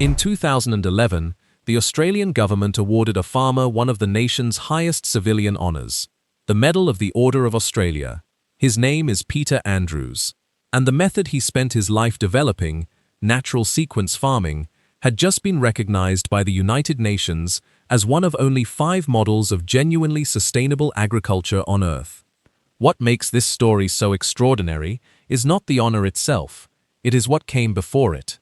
In 2011, the Australian government awarded a farmer one of the nation's highest civilian honours, the Medal of the Order of Australia. His name is Peter Andrews, and the method he spent his life developing, natural sequence farming, had just been recognised by the United Nations as one of only 5 models of genuinely sustainable agriculture on Earth. What makes this story so extraordinary is not the honour itself, it is what came before it.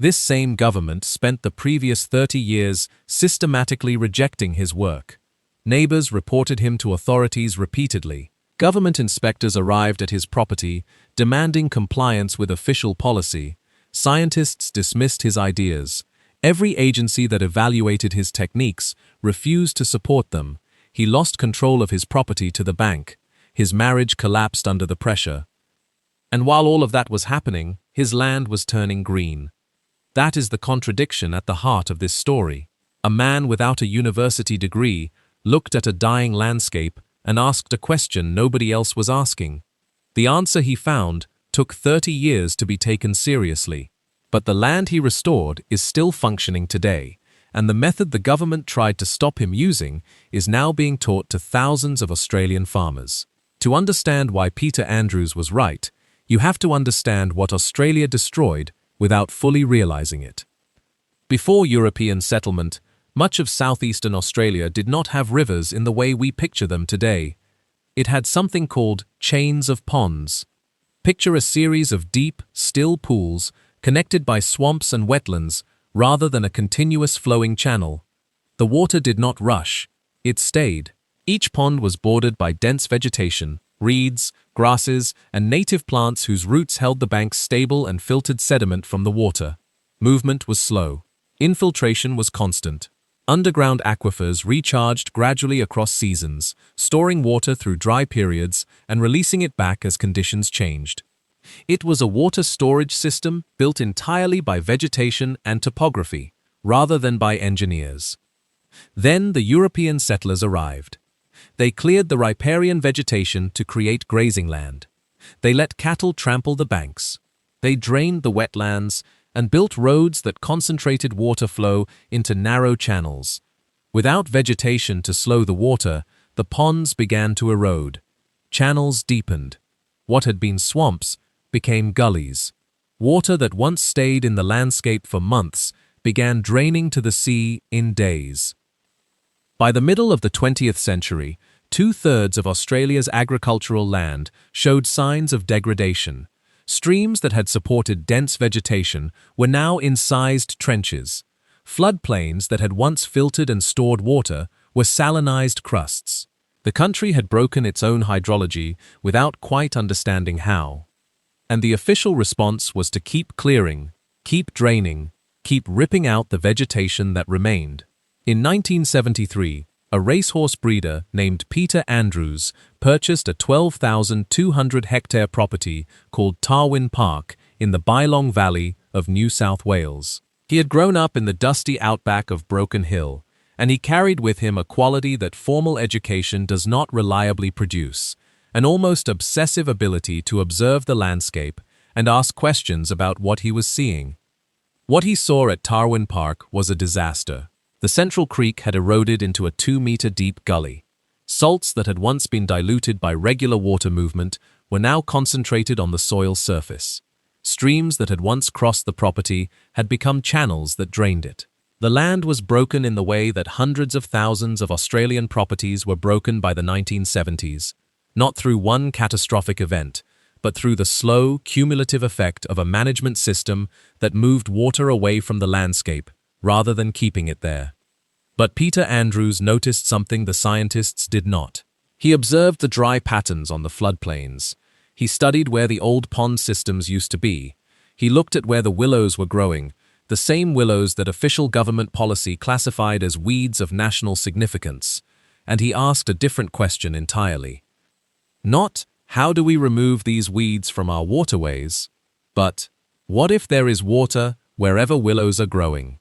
This same government spent the previous 30 years systematically rejecting his work. Neighbours reported him to authorities repeatedly. Government inspectors arrived at his property, demanding compliance with official policy. Scientists dismissed his ideas. Every agency that evaluated his techniques refused to support them. He lost control of his property to the bank. His marriage collapsed under the pressure. And while all of that was happening, his land was turning green. That is the contradiction at the heart of this story. A man without a university degree looked at a dying landscape and asked a question nobody else was asking. The answer he found took 30 years to be taken seriously. But the land he restored is still functioning today, and the method the government tried to stop him using is now being taught to thousands of Australian farmers. To understand why Peter Andrews was right, you have to understand what Australia destroyed without fully realising it. Before European settlement, much of southeastern Australia did not have rivers in the way we picture them today. It had something called chains of ponds. Picture a series of deep, still pools connected by swamps and wetlands rather than a continuous flowing channel. The water did not rush, it stayed. Each pond was bordered by dense vegetation, reeds, grasses, and native plants whose roots held the bank's stable and filtered sediment from the water. Movement was slow. Infiltration was constant. Underground aquifers recharged gradually across seasons, storing water through dry periods and releasing it back as conditions changed. It was a water storage system built entirely by vegetation and topography, rather than by engineers. Then the European settlers arrived. They cleared the riparian vegetation to create grazing land. They let cattle trample the banks. They drained the wetlands and built roads that concentrated water flow into narrow channels. Without vegetation to slow the water, the ponds began to erode. Channels deepened. What had been swamps became gullies. Water that once stayed in the landscape for months began draining to the sea in days. By the middle of the 20th century, 2/3 of Australia's agricultural land showed signs of degradation. Streams that had supported dense vegetation were now incised trenches. Floodplains that had once filtered and stored water were salinized crusts. The country had broken its own hydrology without quite understanding how. And the official response was to keep clearing, keep draining, keep ripping out the vegetation that remained. In 1973, a racehorse breeder named Peter Andrews purchased a 12,200-hectare property called Tarwin Park in the Bylong Valley of New South Wales. He had grown up in the dusty outback of Broken Hill, and he carried with him a quality that formal education does not reliably produce, an almost obsessive ability to observe the landscape and ask questions about what he was seeing. What he saw at Tarwin Park was a disaster. The central creek had eroded into a 2-meter-deep gully. Salts that had once been diluted by regular water movement were now concentrated on the soil surface. Streams that had once crossed the property had become channels that drained it. The land was broken in the way that hundreds of thousands of Australian properties were broken by the 1970s, not through one catastrophic event, but through the slow, cumulative effect of a management system that moved water away from the landscape rather than keeping it there. But Peter Andrews noticed something the scientists did not. He observed the dry patterns on the floodplains. He studied where the old pond systems used to be. He looked at where the willows were growing, the same willows that official government policy classified as weeds of national significance, and he asked a different question entirely. Not, how do we remove these weeds from our waterways, but, what if there is water wherever willows are growing?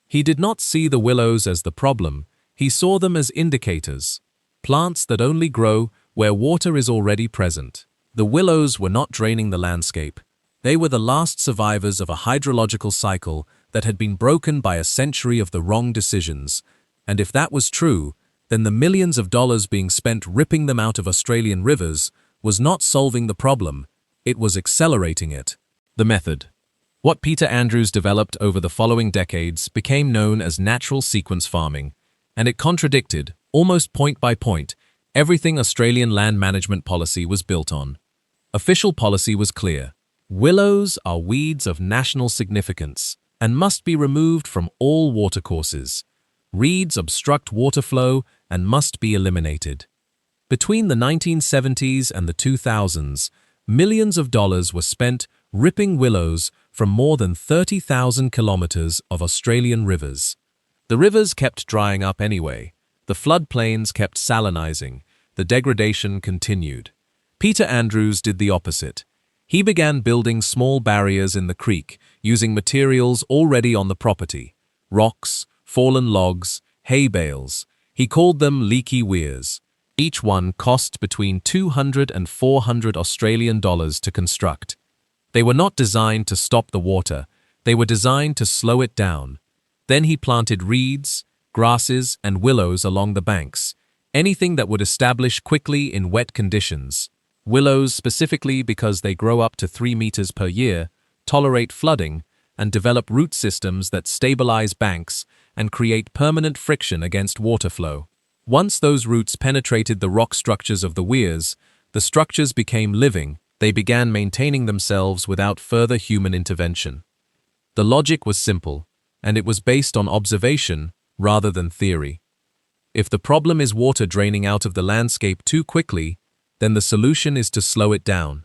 He did not see the willows as the problem, he saw them as indicators, plants that only grow where water is already present. The willows were not draining the landscape. They were the last survivors of a hydrological cycle that had been broken by a century of the wrong decisions. And if that was true, then the millions of dollars being spent ripping them out of Australian rivers was not solving the problem, it was accelerating it. The method. What Peter Andrews developed over the following decades became known as natural sequence farming, and it contradicted, almost point by point, everything Australian land management policy was built on. Official policy was clear. Willows are weeds of national significance and must be removed from all watercourses. Reeds obstruct water flow and must be eliminated. Between the 1970s and the 2000s, millions of dollars were spent ripping willows from more than 30,000 kilometers of Australian rivers. The rivers kept drying up anyway. The floodplains kept salinizing. The degradation continued. Peter Andrews did the opposite. He began building small barriers in the creek using materials already on the property: rocks, fallen logs, hay bales. He called them leaky weirs. Each one cost between 200 and 400 Australian dollars to construct. They were not designed to stop the water, they were designed to slow it down. Then he planted reeds, grasses, and willows along the banks, anything that would establish quickly in wet conditions. Willows specifically because they grow up to 3 meters per year, tolerate flooding, and develop root systems that stabilize banks and create permanent friction against water flow. Once those roots penetrated the rock structures of the weirs, the structures became living. They began maintaining themselves without further human intervention. The logic was simple, and it was based on observation rather than theory. If the problem is water draining out of the landscape too quickly, then the solution is to slow it down.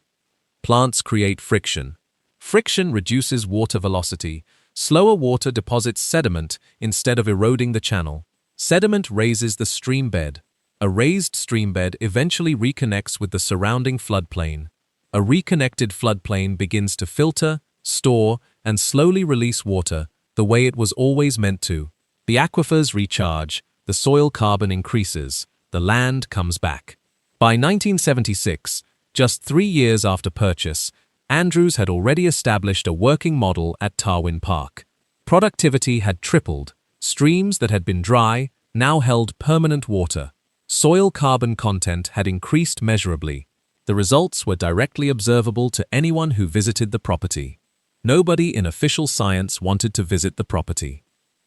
Plants create friction. Friction reduces water velocity. Slower water deposits sediment instead of eroding the channel. Sediment raises the stream bed. A raised stream bed eventually reconnects with the surrounding floodplain. A reconnected floodplain begins to filter, store, and slowly release water the way it was always meant to. The aquifers recharge, the soil carbon increases, the land comes back. By 1976, just 3 years after purchase, Andrews had already established a working model at Tarwin Park. Productivity had tripled. Streams that had been dry now held permanent water. Soil carbon content had increased measurably. The results were directly observable to anyone who visited the property. Nobody in official science wanted to visit the property.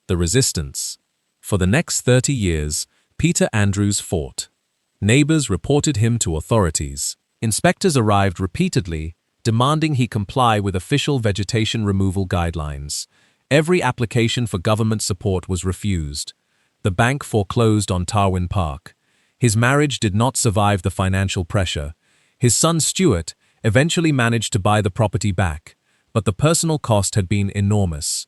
The resistance. For the next 30 years, Peter Andrews fought. Neighbors reported him to authorities. Inspectors arrived repeatedly, demanding he comply with official vegetation removal guidelines. Every application for government support was refused. The bank foreclosed on Tarwin Park. His marriage did not survive the financial pressure. His son Stuart eventually managed to buy the property back, but the personal cost had been enormous.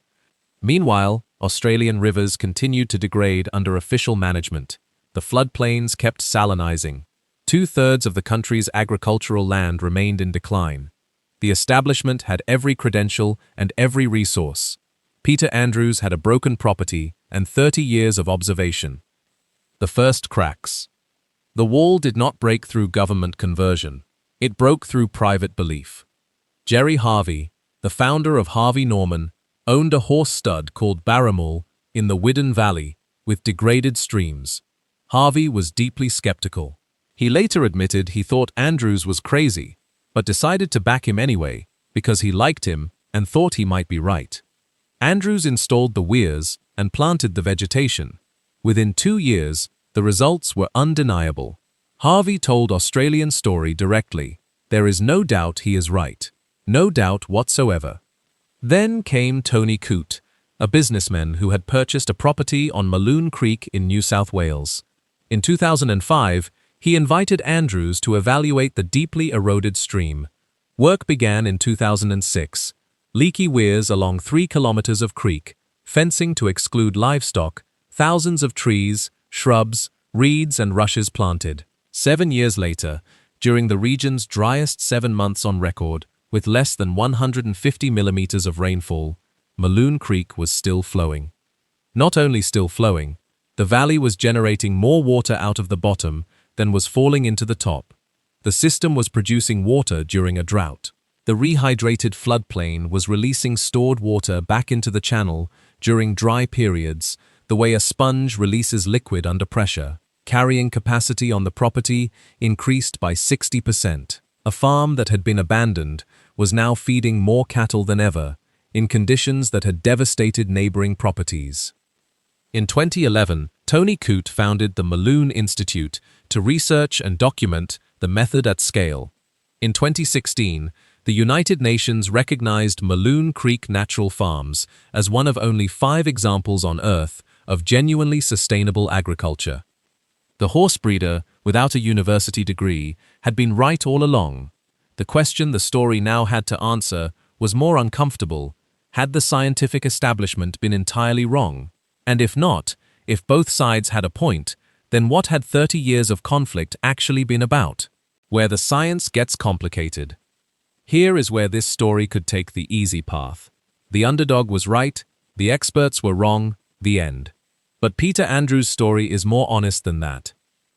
Meanwhile, Australian rivers continued to degrade under official management. The floodplains kept salinizing. 2/3 of the country's agricultural land remained in decline. The establishment had every credential and every resource. Peter Andrews had a broken property and 30 years of observation. The first cracks. The wall did not break through government conversion. It broke through private belief. Jerry Harvey, the founder of Harvey Norman, owned a horse stud called Barramull in the Widden Valley with degraded streams. Harvey was deeply skeptical. He later admitted he thought Andrews was crazy, but decided to back him anyway because he liked him and thought he might be right. Andrews installed the weirs and planted the vegetation. Within 2 years, the results were undeniable. Harvey told Australian Story directly, "There is no doubt he is right. No doubt whatsoever." Then came Tony Coote, a businessman who had purchased a property on Maloon Creek in New South Wales. In 2005, he invited Andrews to evaluate the deeply eroded stream. Work began in 2006. Leaky weirs along 3 kilometers of creek, fencing to exclude livestock, thousands of trees, shrubs, reeds and rushes planted. 7 years later, during the region's driest 7 months on record, with less than 150 millimeters of rainfall, Maloon Creek was still flowing. Not only still flowing, the valley was generating more water out of the bottom than was falling into the top. The system was producing water during a drought. The rehydrated floodplain was releasing stored water back into the channel during dry periods, the way a sponge releases liquid under pressure. Carrying capacity on the property increased by 60%. A farm that had been abandoned was now feeding more cattle than ever, in conditions that had devastated neighboring properties. In 2011, Tony Coote founded the Malune Institute to research and document the method at scale. In 2016, the United Nations recognized Malune Creek Natural Farms as one of only 5 examples on Earth of genuinely sustainable agriculture. The horse breeder, without a university degree, had been right all along. The question the story now had to answer was more uncomfortable. Had the scientific establishment been entirely wrong? And if not, if both sides had a point, then what had 30 years of conflict actually been about? Where the science gets complicated. Here is where this story could take the easy path. The underdog was right, the experts were wrong, the end. But Peter Andrews' story is more honest than that.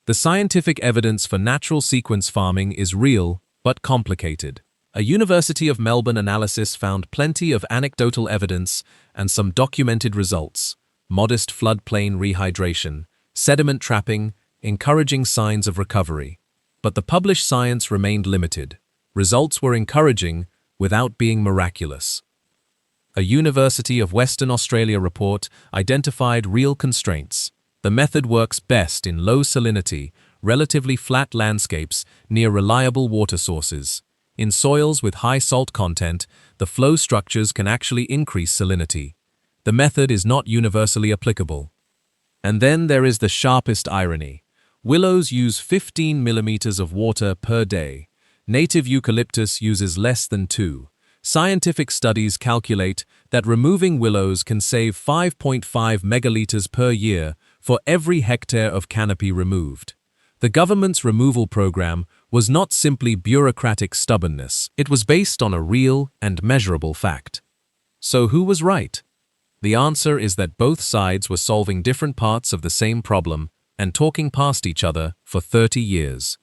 The scientific evidence for natural sequence farming is real, but complicated. A University of Melbourne analysis found plenty of anecdotal evidence and some documented results. Modest floodplain rehydration, sediment trapping, encouraging signs of recovery. But the published science remained limited. Results were encouraging without being miraculous. A University of Western Australia report identified real constraints. The method works best in low salinity, relatively flat landscapes near reliable water sources. In soils with high salt content, the flow structures can actually increase salinity. The method is not universally applicable. And then there is the sharpest irony. Willows use 15 millimeters of water per day. Native eucalyptus uses less than 2. Scientific studies calculate that removing willows can save 5.5 megaliters per year for every hectare of canopy removed. The government's removal program was not simply bureaucratic stubbornness, it was based on a real and measurable fact. So who was right? The answer is that both sides were solving different parts of the same problem and talking past each other for 30 years.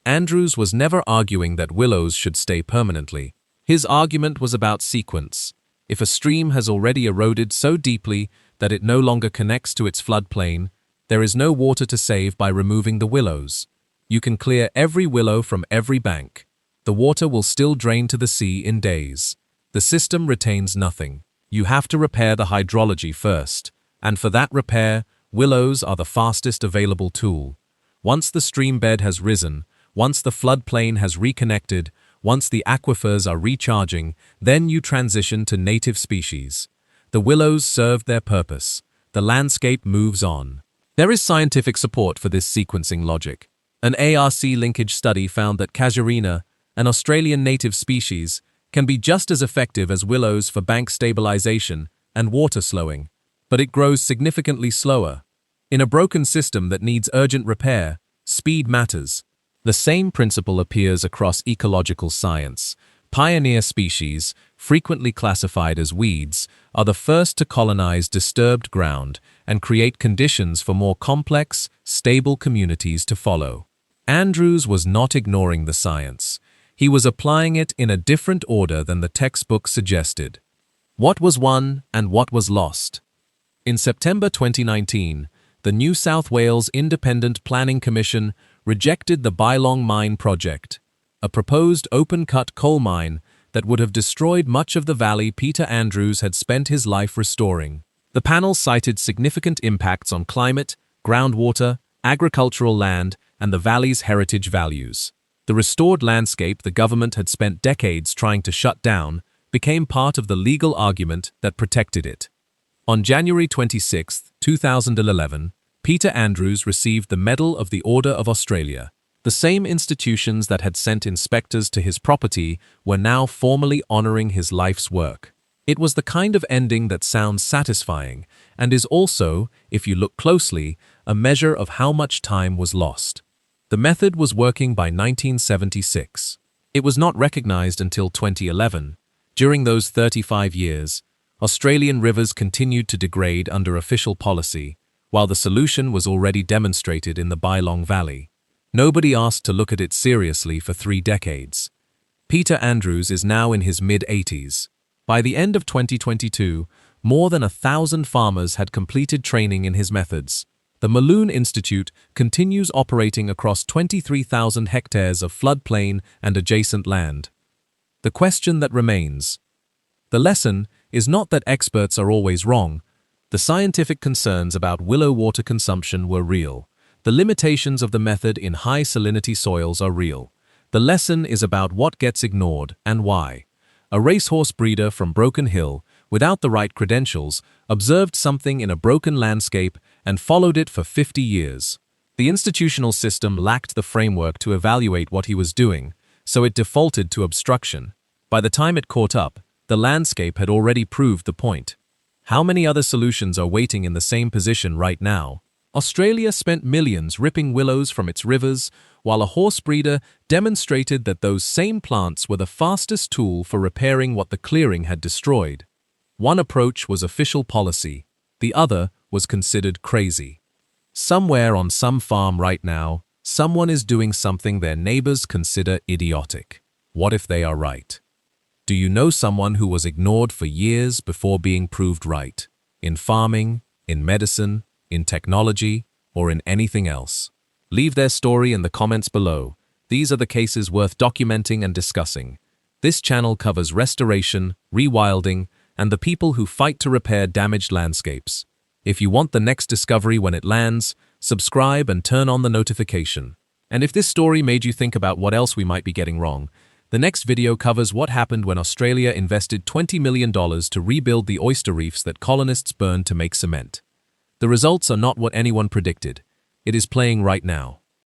Andrews was never arguing that willows should stay permanently. His argument was about sequence. If a stream has already eroded so deeply that it no longer connects to its floodplain, there is no water to save by removing the willows. You can clear every willow from every bank. The water will still drain to the sea in days. The system retains nothing. You have to repair the hydrology first, and for that repair, willows are the fastest available tool. Once the stream bed has risen, once the floodplain has reconnected, once the aquifers are recharging, then you transition to native species. The willows served their purpose. The landscape moves on. There is scientific support for this sequencing logic. An ARC linkage study found that casuarina, an Australian native species, can be just as effective as willows for bank stabilization and water slowing, but it grows significantly slower. In a broken system that needs urgent repair, speed matters. The same principle appears across ecological science. Pioneer species, frequently classified as weeds, are the first to colonize disturbed ground and create conditions for more complex, stable communities to follow. Andrews was not ignoring the science. He was applying it in a different order than the textbook suggested. What was won and what was lost? In September 2019, the New South Wales Independent Planning Commission rejected the Bylong Mine project, a proposed open-cut coal mine that would have destroyed much of the valley Peter Andrews had spent his life restoring. The panel cited significant impacts on climate, groundwater, agricultural land, and the valley's heritage values. The restored landscape the government had spent decades trying to shut down became part of the legal argument that protected it. On January 26, 2011, Peter Andrews received the Medal of the Order of Australia. The same institutions that had sent inspectors to his property were now formally honoring his life's work. It was the kind of ending that sounds satisfying and is also, if you look closely, a measure of how much time was lost. The method was working by 1976. It was not recognized until 2011. During those 35 years, Australian rivers continued to degrade under official policy, while the solution was already demonstrated in the Bylong Valley. Nobody asked to look at it seriously for 3 decades. Peter Andrews is now in his mid-80s. By the end of 2022, more than 1,000 farmers had completed training in his methods. The Malone Institute continues operating across 23,000 hectares of floodplain and adjacent land. The question that remains. The lesson is not that experts are always wrong. The scientific concerns about willow water consumption were real. The limitations of the method in high salinity soils are real. The lesson is about what gets ignored and why. A racehorse breeder from Broken Hill, without the right credentials, observed something in a broken landscape and followed it for 50 years. The institutional system lacked the framework to evaluate what he was doing, so it defaulted to obstruction. By the time it caught up, the landscape had already proved the point. How many other solutions are waiting in the same position right now? Australia spent millions ripping willows from its rivers, while a horse breeder demonstrated that those same plants were the fastest tool for repairing what the clearing had destroyed. One approach was official policy, the other was considered crazy. Somewhere on some farm right now, someone is doing something their neighbors consider idiotic. What if they are right? Do you know someone who was ignored for years before being proved right? In farming, in medicine, in technology, or in anything else? Leave their story in the comments below. These are the cases worth documenting and discussing. This channel covers restoration, rewilding, and the people who fight to repair damaged landscapes. If you want the next discovery when it lands, subscribe and turn on the notification. And if this story made you think about what else we might be getting wrong, the next video covers what happened when Australia invested $20 million to rebuild the oyster reefs that colonists burned to make cement. The results are not what anyone predicted. It is playing right now.